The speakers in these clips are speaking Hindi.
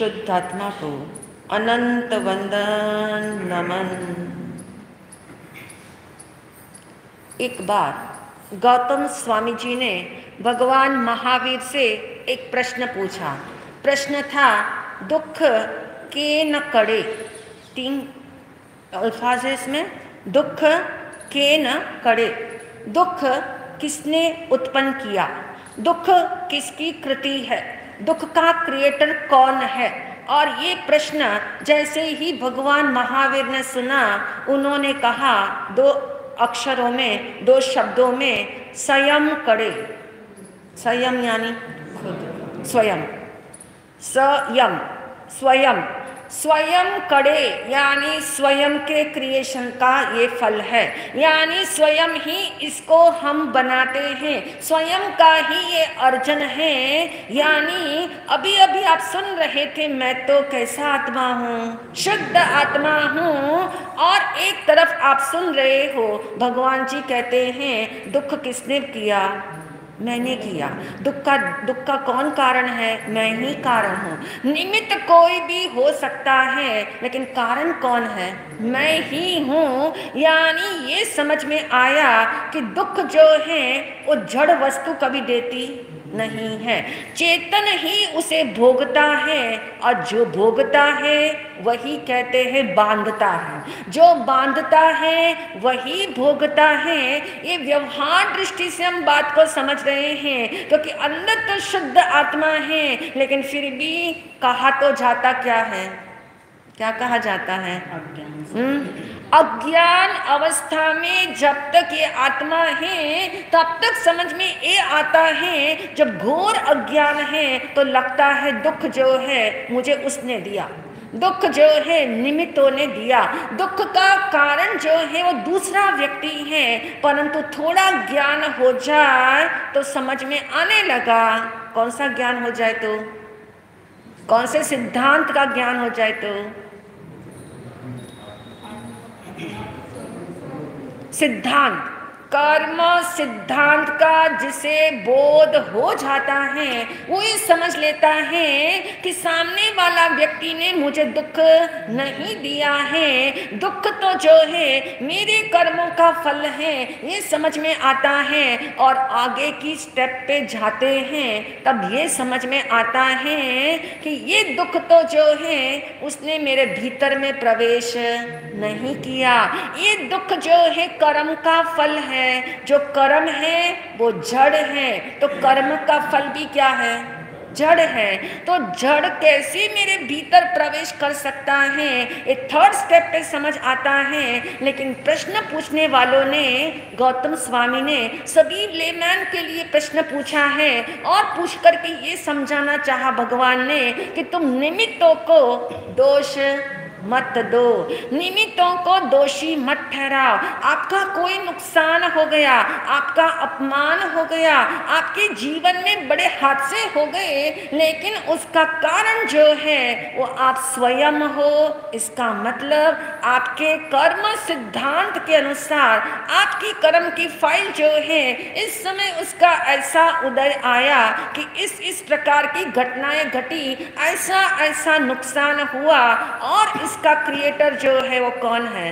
शुद्ध आत्मा को अनंत वंदन नमन। एक बार गौतम स्वामी जी ने भगवान महावीर से एक प्रश्न पूछा। प्रश्न था, दुख के न कड़े। 3 अल्फाज है इसमें। दुख के न कड़े। दुख किसने उत्पन्न किया? दुख किसकी कृति है? दुख का क्रिएटर कौन है? और ये प्रश्न जैसे ही भगवान महावीर ने सुना, उन्होंने कहा 2 अक्षरों में, 2 शब्दों में, स्वयं कड़े। स्वयं यानी खुद, स्वयं, स्वयं, स्वयं, स्वयं कड़े यानी स्वयं के क्रिएशन का ये फल है। यानी स्वयं ही इसको हम बनाते हैं, स्वयं का ही ये अर्जन है। यानी अभी अभी आप सुन रहे थे, मैं तो कैसा आत्मा हूँ, शुद्ध आत्मा हूँ। और एक तरफ आप सुन रहे हो भगवान जी कहते हैं दुख किसने किया? मैंने किया। दुख का कौन कारण है? मैं ही कारण हूँ। निमित्त कोई भी हो सकता है, लेकिन कारण कौन है? मैं ही हूँ। यानी ये समझ में आया कि दुख जो है वो जड़ वस्तु कभी देती नहीं है, चेतन ही उसे भोगता है। और जो भोगता है वही कहते हैं बांधता है, जो बांधता है वही भोगता है। ये व्यवहार दृष्टि से हम बात को समझ रहे हैं, क्योंकि अंदर तो शुद्ध आत्मा है, लेकिन फिर भी कहा तो जाता क्या है? क्या कहा जाता है? अज्ञान अवस्था में जब तक ये आत्मा है तब तक समझ में ये आता है। जब घोर अज्ञान है तो लगता है दुख जो है मुझे उसने दिया, दुख जो है निमित्तों ने दिया, दुख का कारण जो है वो दूसरा व्यक्ति है। परंतु थोड़ा ज्ञान हो जाए तो समझ में आने लगा। कौन सा ज्ञान हो जाए तो? कौन से सिद्धांत का ज्ञान हो जाए तो? सिद्धांत, कर्म सिद्धांत का जिसे बोध हो जाता है वो ये समझ लेता है कि सामने वाला व्यक्ति ने मुझे दुख नहीं दिया है, दुख तो जो है मेरे कर्मों का फल है, ये समझ में आता है। और आगे की स्टेप पे जाते हैं तब ये समझ में आता है कि ये दुख तो जो है उसने मेरे भीतर में प्रवेश नहीं किया। ये दुख जो है कर्म का फल है। जो कर्म है वो जड़ है, तो कर्म का फल भी क्या है? जड़ है। तो जड़ कैसे मेरे भीतर प्रवेश कर सकता है? ये 3rd स्टेप पे समझ आता है। लेकिन प्रश्न पूछने वालों ने, गौतम स्वामी ने सभी लेमैन के लिए प्रश्न पूछा है, और पूछ करके ये समझाना चाहा भगवान ने कि तुम निमित्तों को दोष मत दो, निमित्तों को दोषी मत ठहराओ। आपका कोई नुकसान हो गया, आपका अपमान हो गया, आपके जीवन में बड़े हादसे हो गए, लेकिन उसका कारण जो है वो आप स्वयं हो। इसका मतलब आपके कर्म सिद्धांत के अनुसार आपकी कर्म की फाइल जो है इस समय उसका ऐसा उदय आया कि इस प्रकार की घटनाएं घटी, ऐसा ऐसा नुकसान हुआ। और इसका क्रिएटर जो है वो कौन है?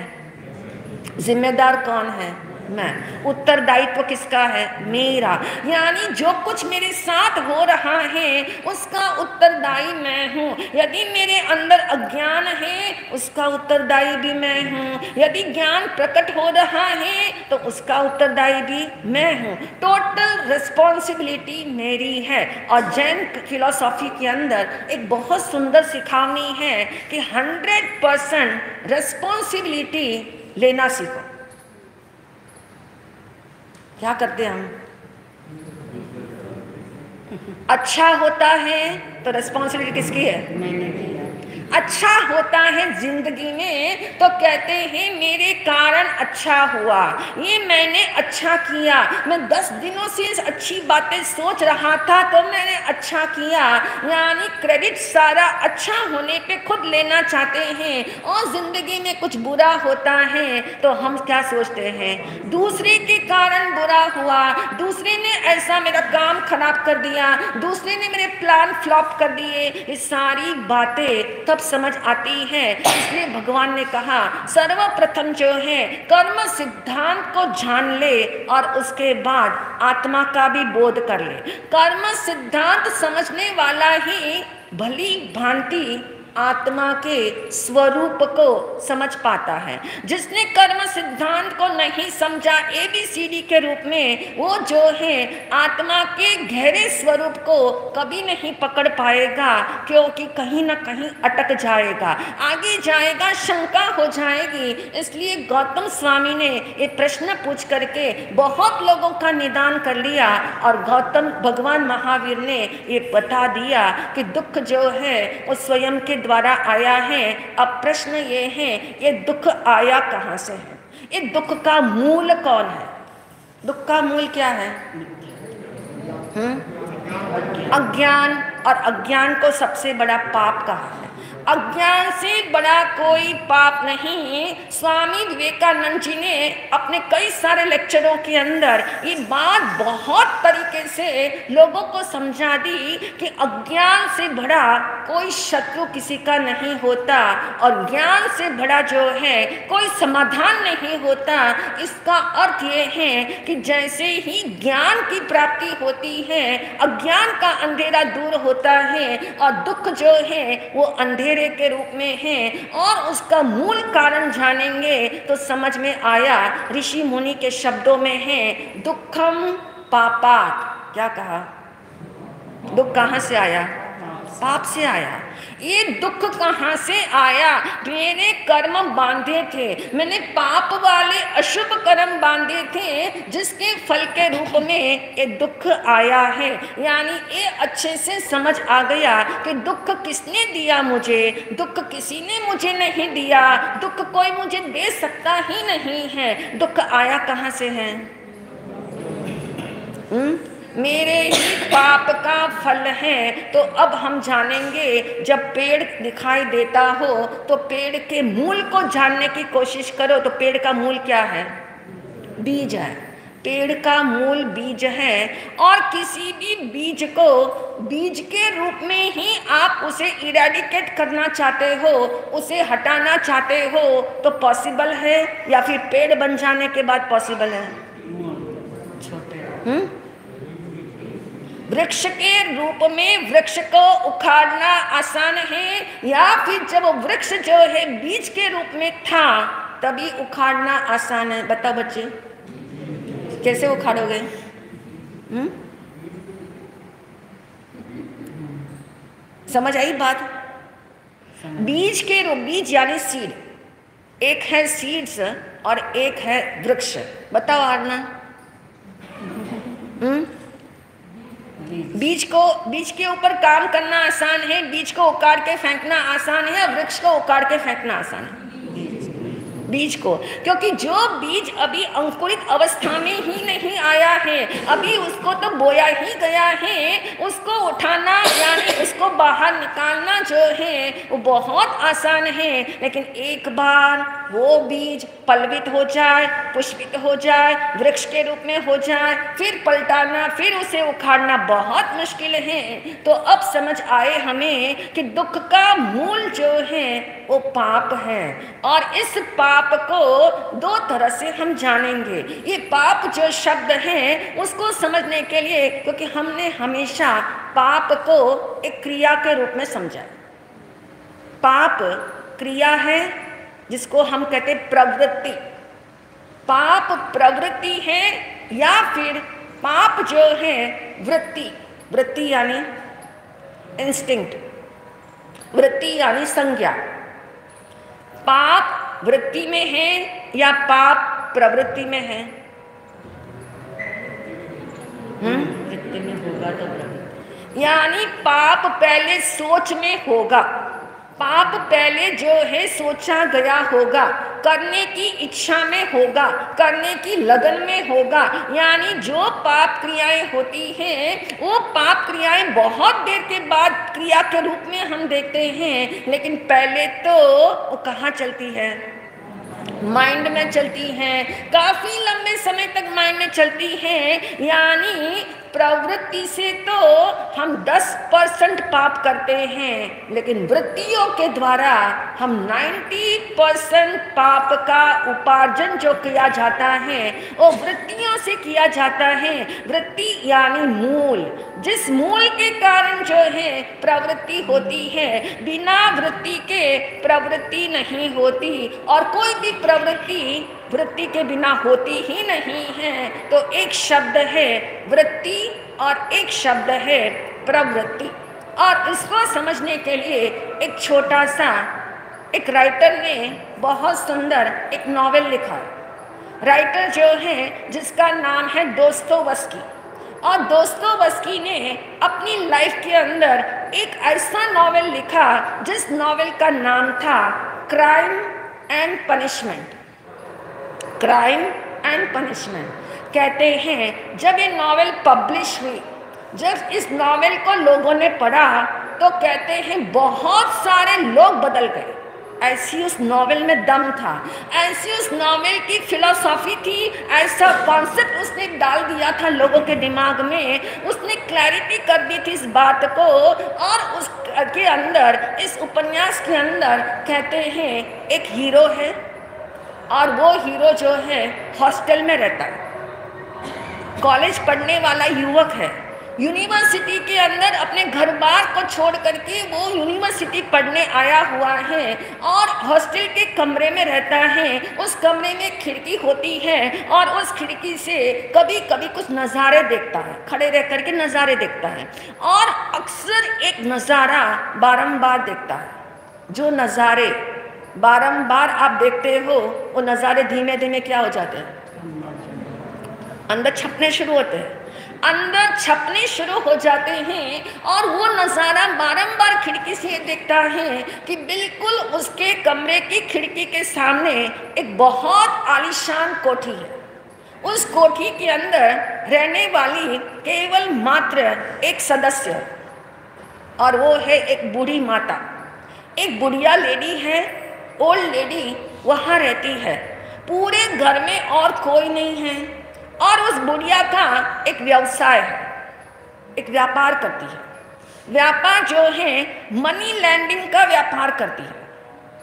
जिम्मेदार कौन है? मैं। उत्तरदायित्व किसका है? मेरा। यानी जो कुछ मेरे साथ हो रहा है उसका उत्तरदायी मैं हूँ। यदि मेरे अंदर अज्ञान है उसका उत्तरदायी भी मैं हूँ, यदि ज्ञान प्रकट हो रहा है तो उसका उत्तरदायी भी मैं हूँ। टोटल रिस्पॉन्सिबिलिटी मेरी है। और जैन फिलॉसफी के अंदर एक बहुत सुंदर सिखावनी है कि 100% रिस्पॉन्सिबिलिटी लेना सीखो। क्या करते हैं हम? अच्छा होता है तो रिस्पॉन्सिबिलिटी किसकी है? मैंने किया। अच्छा होता है जिंदगी में तो कहते हैं मेरे कारण अच्छा हुआ, ये मैंने अच्छा किया, मैं 10 दिनों से अच्छी बातें सोच रहा था तो मैंने अच्छा किया, यानी क्रेडिट सारा अच्छा होने पे खुद लेना चाहते हैं। और जिंदगी में कुछ बुरा होता है तो हम क्या सोचते हैं, दूसरे के कारण बुरा हुआ, दूसरे ने ऐसा मेरा काम खराब कर दिया, दूसरे ने मेरे प्लान फ्लॉप कर दिए, ये सारी बातें तब समझ आती है। इसलिए भगवान ने कहा सर्वप्रथम जो है कर्म सिद्धांत को जान ले और उसके बाद आत्मा का भी बोध कर ले। कर्म सिद्धांत समझने वाला ही भली भांति आत्मा के स्वरूप को समझ पाता है। जिसने कर्म सिद्धांत को नहीं समझा ABCD के रूप में, वो जो है आत्मा के गहरे स्वरूप को कभी नहीं पकड़ पाएगा, क्योंकि कहीं ना कहीं अटक जाएगा, आगे जाएगा, शंका हो जाएगी। इसलिए गौतम स्वामी ने ये प्रश्न पूछ करके बहुत लोगों का निदान कर लिया और गौतम भगवान महावीर ने ये बता दिया कि दुख जो है वो स्वयं के द्वारा आया है। अब प्रश्न ये है, ये दुख आया कहाँ से है, ये दुख का मूल कौन है? दुख का मूल क्या है? अज्ञान। और अज्ञान को सबसे बड़ा पाप कहा है। अज्ञान से बड़ा कोई पाप नहीं। स्वामी विवेकानंद जी ने अपने कई सारे लेक्चरों के अंदर ये बात बहुत तरीके से लोगों को समझा दी कि अज्ञान से बड़ा कोई शत्रु किसी का नहीं होता और ज्ञान से बड़ा जो है कोई समाधान नहीं होता। इसका अर्थ ये है कि जैसे ही ज्ञान की प्राप्ति होती है, अज्ञान का अंधेरा दूर होता है और दुख जो है वो अंधेरे के रूप में है। और उसका मूल कारण जानेंगे तो समझ में आया, ऋषि मुनि के शब्दों में है दुखम पापात। क्या कहा? दुख कहाँ से आया? पाप से आया। ये दुख कहाँ से आया? मैंने कर्म बांधे थे, मैंने पाप वाले अशुभ कर्म बांधे थे, जिसके फल के रूप में ये दुख आया है। यानी ये अच्छे से समझ आ गया कि दुख किसने दिया मुझे, दुख किसी ने मुझे नहीं दिया, दुख कोई मुझे दे सकता ही नहीं है। दुख आया कहाँ से है? मेरे ही पाप का फल है। तो अब हम जानेंगे, जब पेड़ दिखाई देता हो तो पेड़ के मूल को जानने की कोशिश करो। तो पेड़ का मूल क्या है? बीज है। पेड़ का मूल बीज है और किसी भी बीज को बीज के रूप में ही आप उसे इरेडिकेट करना चाहते हो, उसे हटाना चाहते हो तो पॉसिबल है या फिर पेड़ बन जाने के बाद पॉसिबल है? वृक्ष के रूप में वृक्ष को उखाड़ना आसान है या फिर जब वृक्ष जो है बीज के रूप में था तभी उखाड़ना आसान है? बताओ बच्चे, कैसे उखाड़ोगे? समझ आई बात? बीज के रूप, बीज यानी सीड, एक है सीड्स और एक है वृक्ष। बताओ आरना। बीज के ऊपर काम करना आसान है, बीज को उखाड़ के फेंकना आसान है, वृक्ष को उखाड़ के फेंकना आसान है। बीज को, क्योंकि जो बीज अभी अंकुरित अवस्था में ही नहीं आया है, अभी उसको तो बोया ही गया है, उसको उठाना यानी उसको बाहर निकालना जो है वो बहुत आसान है। लेकिन एक बार वो बीज पल्वित हो जाए, पुष्पित हो जाए, वृक्ष के रूप में हो जाए, फिर पलटाना, फिर उसे उखाड़ना बहुत मुश्किल है। तो अब समझ आए हमें कि दुख का मूल जो है वो पाप है। और इस पाप को दो तरह से हम जानेंगे। ये पाप जो शब्द है उसको समझने के लिए, क्योंकि हमने हमेशा पाप को एक क्रिया के रूप में समझा। पाप क्रिया है जिसको हम कहते प्रवृत्ति। पाप प्रवृत्ति है या फिर पाप जो है वृत्ति। वृत्ति यानी इंस्टिंक्ट, वृत्ति यानी संज्ञा। पाप वृत्ति में है या पाप प्रवृत्ति में है? वृत्ति में होगा तो प्रवृत्ति, यानी पाप पहले सोच में होगा, पाप पहले जो है सोचा गया होगा, करने की इच्छा में होगा, करने की लगन में होगा, यानी जो पाप क्रियाएं होती हैं वो पाप क्रियाएं बहुत देर के बाद क्रिया के रूप में हम देखते हैं, लेकिन पहले तो वो कहाँ चलती है? माइंड में चलती हैं, काफी लंबे समय तक माइंड में चलती हैं। यानी प्रवृत्ति से तो हम 10% पाप करते हैं, लेकिन वृत्तियों के द्वारा हम 90% पाप का उपार्जन जो किया जाता है वो वृत्तियों से किया जाता है। वृत्ति यानी मूल, जिस मूल के कारण जो है प्रवृत्ति होती है। बिना वृत्ति के प्रवृत्ति नहीं होती, और कोई भी प्रवृत्ति वृत्ति के बिना होती ही नहीं है। तो एक शब्द है वृत्ति और एक शब्द है प्रवृत्ति। और इसको समझने के लिए एक छोटा सा, एक राइटर ने बहुत सुंदर एक नॉवेल लिखा। राइटर जो है जिसका नाम है दोस्तोवस्की, और दोस्तोवस्की ने अपनी लाइफ के अंदर एक ऐसा नॉवेल लिखा जिस नॉवेल का नाम था crime and punishment. Crime and punishment. कहते हैं जब ये नॉवेल पब्लिश हुई, जब इस नॉवेल को लोगों ने पढ़ा तो कहते हैं बहुत सारे लोग बदल गए। ऐसी उस नॉवेल में दम था, ऐसी उस नॉवेल की फिलॉसफी थी, ऐसा कॉन्सेप्ट उसने डाल दिया था लोगों के दिमाग में। उसने क्लैरिटी कर दी थी इस बात को। और उसके अंदर, इस उपन्यास के अंदर कहते हैं एक हीरो है, और वो हीरो जो है हॉस्टल में रहता है, कॉलेज पढ़ने वाला युवक है, यूनिवर्सिटी के अंदर अपने घर बार को छोड़ करके वो यूनिवर्सिटी पढ़ने आया हुआ है, और हॉस्टल के कमरे में रहता है। उस कमरे में खिड़की होती है, और उस खिड़की से कभी कभी कुछ नज़ारे देखता है, खड़े रह करके नज़ारे देखता है, और अक्सर एक नज़ारा बारंबार देखता है। जो नज़ारे बारंबार आप देखते हो वो नज़ारे धीमे धीमे क्या हो जाते हैं? अंदर छपने शुरू होते हैं, अंदर छपने शुरू हो जाते हैं। और वो नज़ारा बारंबार खिड़की से देखता है कि बिल्कुल उसके कमरे की खिड़की के सामने एक बहुत आलीशान कोठी है। उस कोठी के अंदर रहने वाली केवल मात्र एक सदस्य, और वो है एक बूढ़ी माता। एक बुढ़िया लेडी है, ओल्ड लेडी वहाँ रहती है। पूरे घर में और कोई नहीं है, और उस बुढ़िया का एक व्यवसाय है, एक व्यापार करती है। व्यापार जो है मनी लैंडिंग का व्यापार करती है।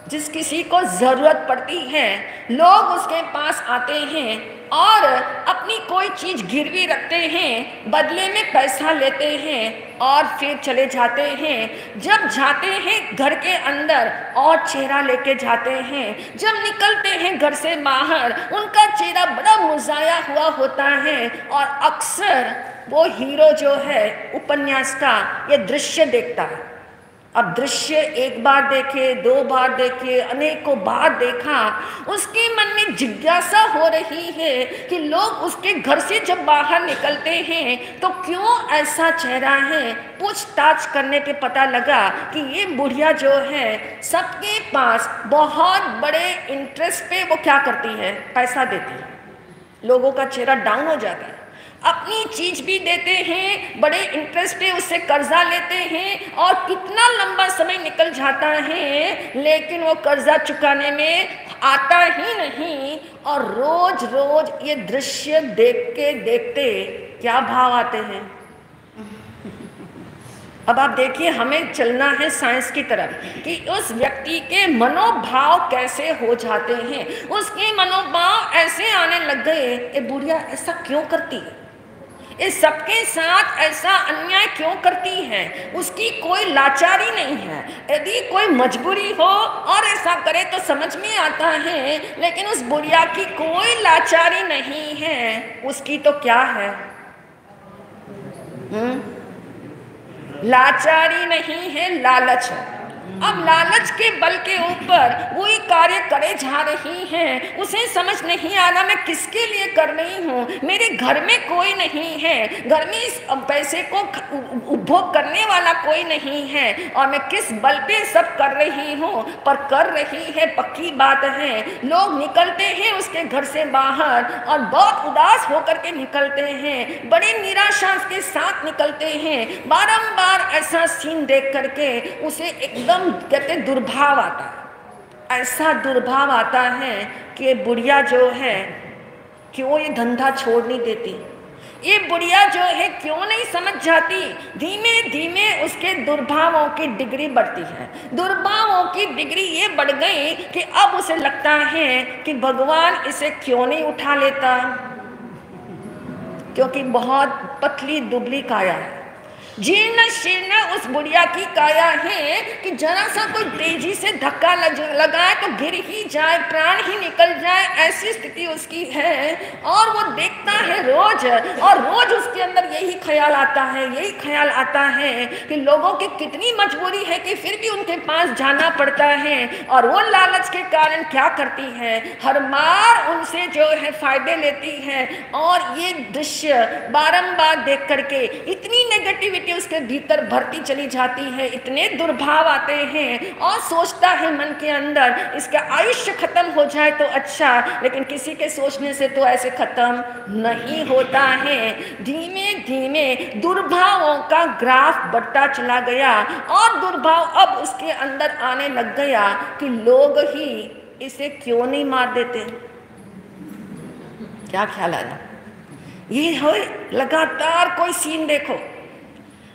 जिस किसी को ज़रूरत पड़ती है लोग उसके पास आते हैं और अपनी कोई चीज़ गिरवी रखते हैं, बदले में पैसा लेते हैं और फिर चले जाते हैं। जब जाते हैं घर के अंदर और चेहरा लेके जाते हैं, जब निकलते हैं घर से बाहर उनका चेहरा बड़ा मुरझाया हुआ होता है। और अक्सर वो हीरो जो है उपन्यास का ये दृश्य देखता है। अब दृश्य एक बार देखे, दो बार देखे, अनेकों बार देखा, उसके मन में जिज्ञासा हो रही है कि लोग उसके घर से जब बाहर निकलते हैं तो क्यों ऐसा चेहरा है। पूछताछ करने पे पता लगा कि ये बुढ़िया जो है सबके पास बहुत बड़े इंटरेस्ट पे वो क्या करती है, पैसा देती है। लोगों का चेहरा डाउन हो जाता है, अपनी चीज भी देते हैं, बड़े इंटरेस्ट पे उससे कर्जा लेते हैं और कितना लंबा समय निकल जाता है लेकिन वो कर्जा चुकाने में आता ही नहीं। और रोज रोज ये दृश्य देखते देखते क्या भाव आते हैं। अब आप देखिए, हमें चलना है साइंस की तरफ कि उस व्यक्ति के मनोभाव कैसे हो जाते हैं। उसके मनोभाव ऐसे आने लग गए कि बुढ़िया ऐसा क्यों करती है, इस सबके साथ ऐसा अन्याय क्यों करती है। उसकी कोई लाचारी नहीं है, यदि कोई मजबूरी हो और ऐसा करे तो समझ में आता है, लेकिन उस बुढ़िया की कोई लाचारी नहीं है। उसकी तो क्या है, लाचारी नहीं है, लालच है। अब लालच के बल के ऊपर वही कार्य करे जा रही हैं। उसे समझ नहीं आ रहा मैं किसके लिए कर रही हूँ, मेरे घर में कोई नहीं है, घर में इस पैसे को उपभोग करने वाला कोई नहीं है, और मैं किस बल पे सब कर रही हूँ, पर कर रही है पक्की बात है। लोग निकलते हैं उसके घर से बाहर और बहुत उदास होकर के निकलते हैं, बड़े निराशा के साथ निकलते हैं। बारंबार ऐसा सीन देख करके उसे एकदम कहते दुर्भाव आता है, ऐसा दुर्भाव आता है कि बुढ़िया जो है क्यों ये धंधा छोड़ नहीं देती, ये बुढ़िया जो है क्यों नहीं समझ जाती। धीमे धीमे उसके दुर्भावों की डिग्री बढ़ती है, दुर्भावों की डिग्री ये बढ़ गई कि अब उसे लगता है कि भगवान इसे क्यों नहीं उठा लेता, क्योंकि बहुत पतली दुबली काया है, जीर्ण शीर्ण उस बुढ़िया की काया है कि जरा सा कोई तेजी से धक्का लगाए तो गिर ही जाए, प्राण ही निकल जाए, ऐसी स्थिति उसकी है। और वो देखता है रोज, और रोज उसके अंदर यही ख्याल आता है, यही ख्याल आता है कि लोगों की कितनी मजबूरी है कि फिर भी उनके पास जाना पड़ता है। और वो लालच के कारण क्या करती है, हर बार उनसे जो है फायदे लेती है। और ये दृश्य बारंबार देख करके इतनी नेगेटिविटी उसके भीतर भरती चली जाती है, इतने दुर्भाव आते हैं, और सोचता है मन के अंदर इसका आयुष्य खत्म हो जाए तो अच्छा, लेकिन किसी के सोचने से तो ऐसे खत्म नहीं होता है। धीमे धीमे दुर्भावों का ग्राफ बढ़ता चला गया, और दुर्भाव अब उसके अंदर आने लग गया कि लोग ही इसे क्यों नहीं मार देते। क्या ख्याल आया? ये हो लगातार कोई सीन देखो,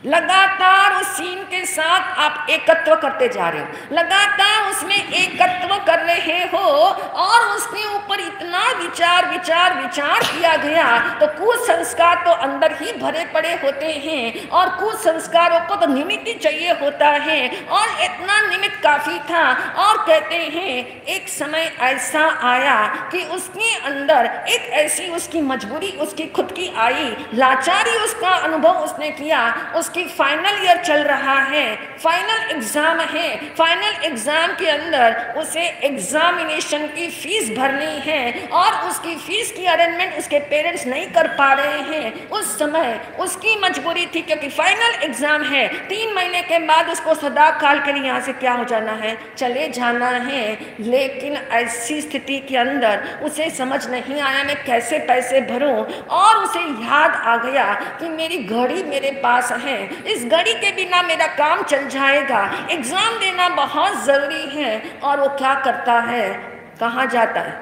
लगातार उस सीन के साथ आप एकत्व करते जा रहे हो, लगातार उसमें एकत्व कर रहे हो, और उसके ऊपर इतना विचार विचार विचार किया गया तो कुसंस्कार तो अंदर ही भरे पड़े होते हैं, और कुसंस्कारों को तो निमित्त ही चाहिए होता है, और इतना निमित्त काफी था। और कहते हैं एक समय ऐसा आया कि उसके अंदर एक ऐसी उसकी मजबूरी उसकी खुद की आई, लाचारी उसका अनुभव उसने किया। उसकी फाइनल ईयर चल रहा है, फाइनल एग्जाम है, फाइनल एग्जाम के अंदर उसे एग्जामिनेशन की फीस भरनी है, और उसकी फीस की अरेंजमेंट उसके पेरेंट्स नहीं कर पा रहे हैं। उस समय उसकी मजबूरी थी क्योंकि फाइनल एग्जाम है, 3 महीने के बाद उसको सदा काल के लिए यहाँ से क्या हो जाना है, चले जाना है। लेकिन ऐसी स्थिति के अंदर उसे समझ नहीं आया मैं कैसे पैसे भरूं, और उसे याद आ गया कि मेरी घड़ी मेरे पास है, इस घड़ी के बिना मेरा काम चल जाएगा, एग्जाम देना बहुत जरूरी है। और वो क्या करता है, कहाँ जाता है?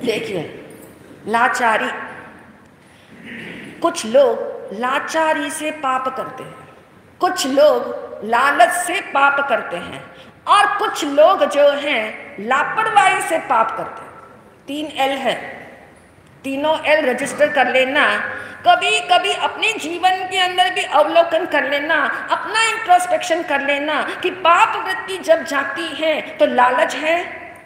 देखिए लाचारी, कुछ लोग लाचारी से पाप करते हैं, कुछ लोग लालच से पाप करते हैं, और कुछ लोग जो हैं लापरवाही से पाप करते हैं। 3 L है, तीनों L रजिस्टर कर लेना। कभी कभी अपने जीवन के अंदर भी अवलोकन कर लेना, अपना इंट्रोस्पेक्शन कर लेना कि पाप वृत्ति जब जागती है तो लालच है,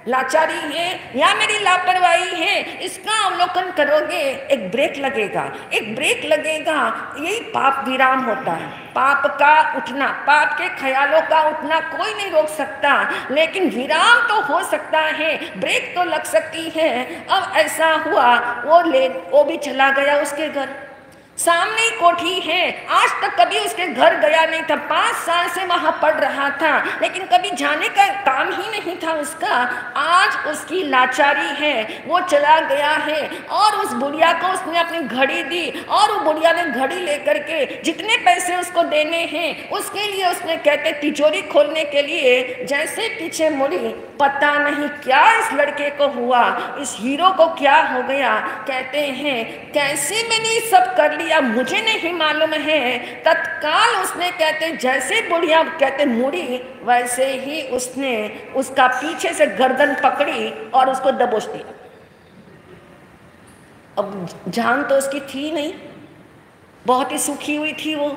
लाचारी है, या मेरी लापरवाही है, इसका अवलोकन करोगे एक ब्रेक लगेगा, एक ब्रेक लगेगा। यही पाप विराम होता है, पाप का उठना, पाप के ख्यालों का उठना कोई नहीं रोक सकता, लेकिन विराम तो हो सकता है, ब्रेक तो लग सकती है। अब ऐसा हुआ वो भी चला गया उसके घर, सामने ही कोठी है, आज तक कभी उसके घर गया नहीं था, 5 साल से वहां पढ़ रहा था, लेकिन कभी जाने का काम ही नहीं था उसका। आज उसकी लाचारी है, वो चला गया है, और उस बुढ़िया को उसने अपनी घड़ी दी, और वो बुढ़िया ने घड़ी लेकर के जितने पैसे उसको देने हैं उसके लिए उसने कहते तिजोरी खोलने के लिए जैसे पीछे मुड़ी, पता नहीं क्या इस लड़के को हुआ, इस हीरो को क्या हो गया। कहते हैं कैसे मैंने सब कर लिया मुझे नहीं मालूम है। तत्काल उसने कहते जैसे बुढ़िया कहते मुड़ी, वैसे ही उसने उसका पीछे से गर्दन पकड़ी और उसको दबोच दिया। अब जान तो उसकी थी नहीं, बहुत ही सूखी हुई थी, वो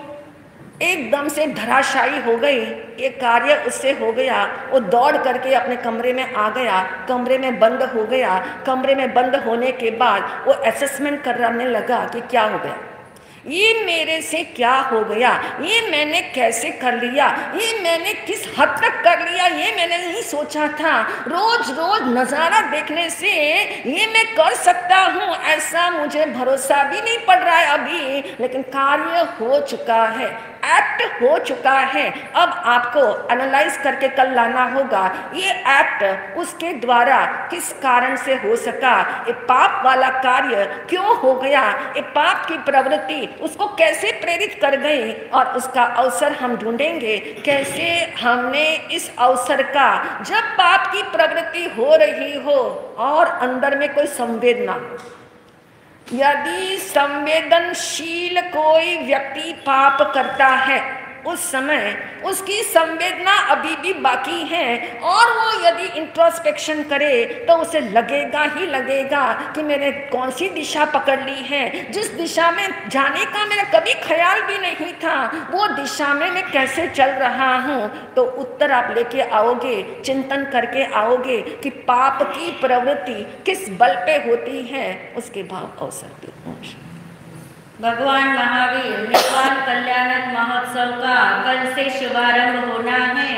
एकदम से धराशायी हो गई। ये कार्य उससे हो गया, वो दौड़ करके अपने कमरे में आ गया, कमरे में बंद हो गया। कमरे में बंद होने के बाद वो असेसमेंट करने लगा कि क्या हो गया। ये मेरे से क्या हो गया, ये मैंने कैसे कर लिया, ये मैंने किस हद तक कर लिया, ये मैंने नहीं सोचा था। रोज रोज नज़ारा देखने से ये मैं कर सकता हूँ ऐसा मुझे भरोसा भी नहीं पड़ रहा है अभी, लेकिन कार्य हो चुका है, एक्ट हो चुका है। अब आपको एनालाइज करके कल लाना होगा ये एक्ट उसके द्वारा किस कारण से हो सका, ये पाप वाला कार्य क्यों हो गया, ये पाप की प्रवृत्ति उसको कैसे प्रेरित कर गई, और उसका अवसर हम ढूंढेंगे कैसे हमने इस अवसर का, जब पाप की प्रवृत्ति हो रही हो और अंदर में कोई संवेदना, यदि संवेदनशील कोई व्यक्ति पाप करता है उस समय उसकी संवेदना अभी भी बाकी है, और वो यदि इंट्रोस्पेक्शन करे तो उसे लगेगा ही लगेगा कि मैंने कौन सी दिशा पकड़ ली है, जिस दिशा में जाने का मेरा कभी ख्याल भी नहीं था, वो दिशा में मैं कैसे चल रहा हूँ। तो उत्तर आप लेके आओगे, चिंतन करके आओगे कि पाप की प्रवृत्ति किस बल पे होती है, उसके भाव अवसर पे। भगवान महावीर नेपाल कल्याणक महोत्सव का कल से शुभारंभ होना है।